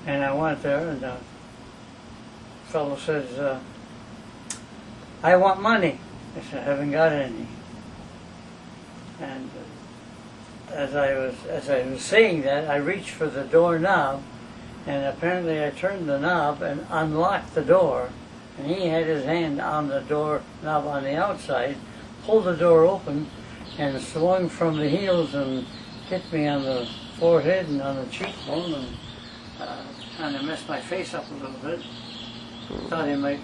And I went there, and the fellow says, I want money. I said, I haven't got any. And as I was saying that, I reached for the doorknob, and apparently I turned the knob and unlocked the door. And he had his hand on the doorknob on the outside, pulled the door open, and swung from the heels and hit me on the forehead and on the cheekbone, and kind of messed my face up a little bit. Thought he might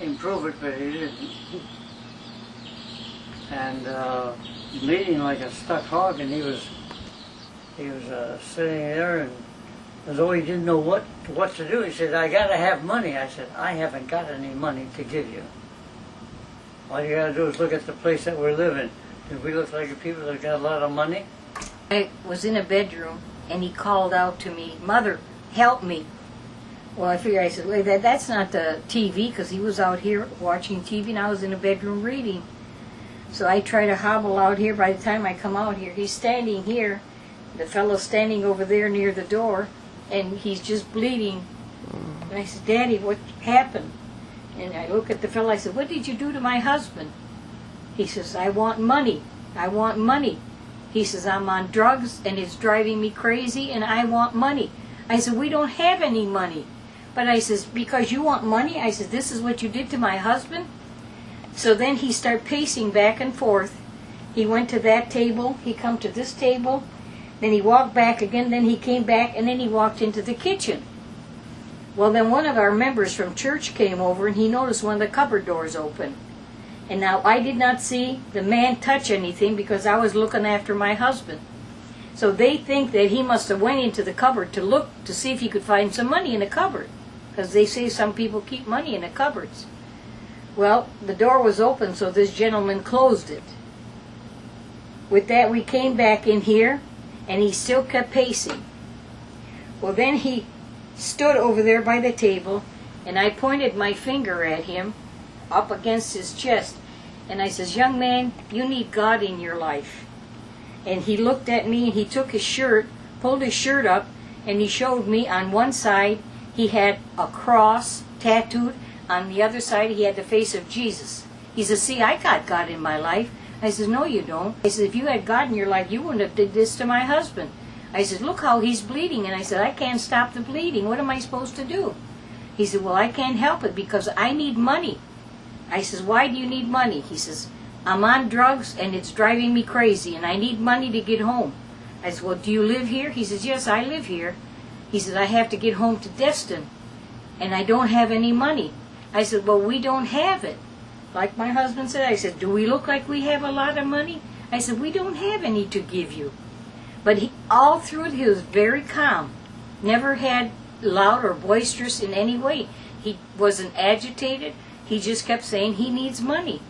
improve it, but he didn't. And bleeding like a stuck hog, and he was sitting there, and as though he didn't know what to do. He said, I got to have money. I said, I haven't got any money to give you. All you got to do is look at the place that we're living. Did we look like people that got a lot of money? I was in a bedroom, and he called out to me, Mother, help me. Well, I figured, I said, wait, that's not the TV, because he was out here watching TV, and I was in a bedroom reading. So I try to hobble out here. By the time I come out here, he's standing here, the fellow's standing over there near the door, and he's just bleeding. And I said, Daddy, what happened? And I look at the fellow, I said, what did you do to my husband? He says, I want money. I want money. He says, I'm on drugs, and it's driving me crazy, and I want money. I said, we don't have any money. But I says, because you want money? I said, this is what you did to my husband? So then he started pacing back and forth. He went to that table, he come to this table, then he walked back again, then he came back, and then he walked into the kitchen. Well, then one of our members from church came over, and he noticed one of the cupboard doors open. And now I did not see the man touch anything because I was looking after my husband. So they think that he must have went into the cupboard to look to see if he could find some money in the cupboard, because they say some people keep money in the cupboards. Well, the door was open, so this gentleman closed it. With that, we came back in here, and he still kept pacing. Well, then he stood over there by the table, and I pointed my finger at him up against his chest, and I says, young man, you need God in your life. And he looked at me, and he took his shirt, pulled his shirt up, and he showed me on one side he had a cross tattooed, on the other side he had the face of Jesus. He says, see, I got God in my life. I says, no, you don't. I said, if you had God in your life, you wouldn't have did this to my husband. I said, look how he's bleeding. And I said, I can't stop the bleeding. What am I supposed to do? He said, well, I can't help it because I need money. I says, why do you need money? He says, I'm on drugs and it's driving me crazy and I need money to get home. I said, well, do you live here? He says, yes, I live here. He says, I have to get home to Destin and I don't have any money. I said, well, we don't have it. Like my husband said, I said, do we look like we have a lot of money? I said, we don't have any to give you. But all through it, he was very calm. Never had loud or boisterous in any way. He wasn't agitated. He just kept saying he needs money.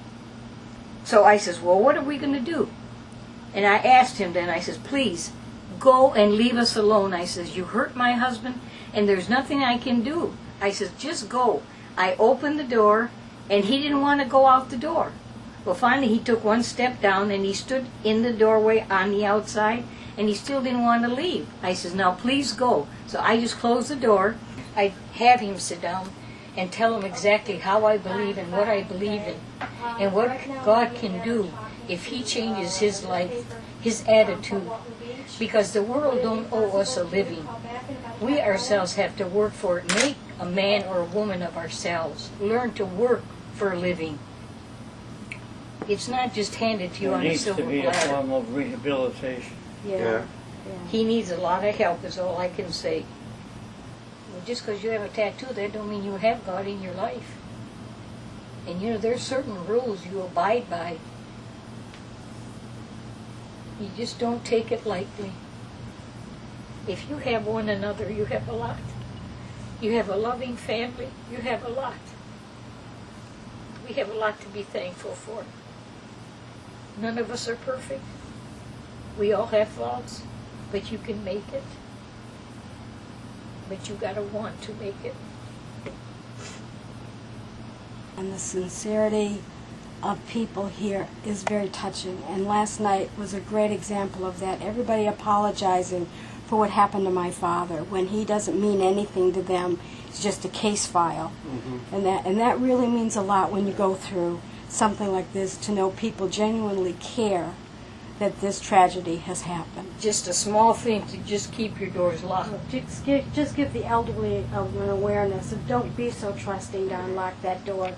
So I says, well, what are we going to do? And I asked him then, I says, please, go and leave us alone. I says, you hurt my husband, and there's nothing I can do. I says, just go. I opened the door, and he didn't want to go out the door. Well, finally, he took one step down, and he stood in the doorway on the outside, and he still didn't want to leave. I says, now, please go. So I just closed the door. I have him sit down and tell him exactly how I believe and what I believe in, and what God can do if he changes his life, his attitude, because the world don't owe us a living. We ourselves have to work for it. Make a man or a woman of ourselves. Learn to work for a living. It's not just handed to you on a silver platter. There needs to be a form of rehabilitation. Yeah. He needs a lot of help is all I can say. Well, just because you have a tattoo, that don't mean you have God in your life. And you know, there's certain rules you abide by. You just don't take it lightly. If you have one another, you have a lot. You have a loving family, you have a lot. We have a lot to be thankful for. None of us are perfect. We all have faults, but you can make it. But you gotta want to make it. And the sincerity of people here is very touching. And last night was a great example of that. Everybody apologizing for what happened to my father, when he doesn't mean anything to them. It's just a case file. And that really means a lot when you go through something like this, to know people genuinely care that this tragedy has happened. Just a small thing to just keep your doors locked. Just give the elderly an awareness of don't be so trusting to unlock that door.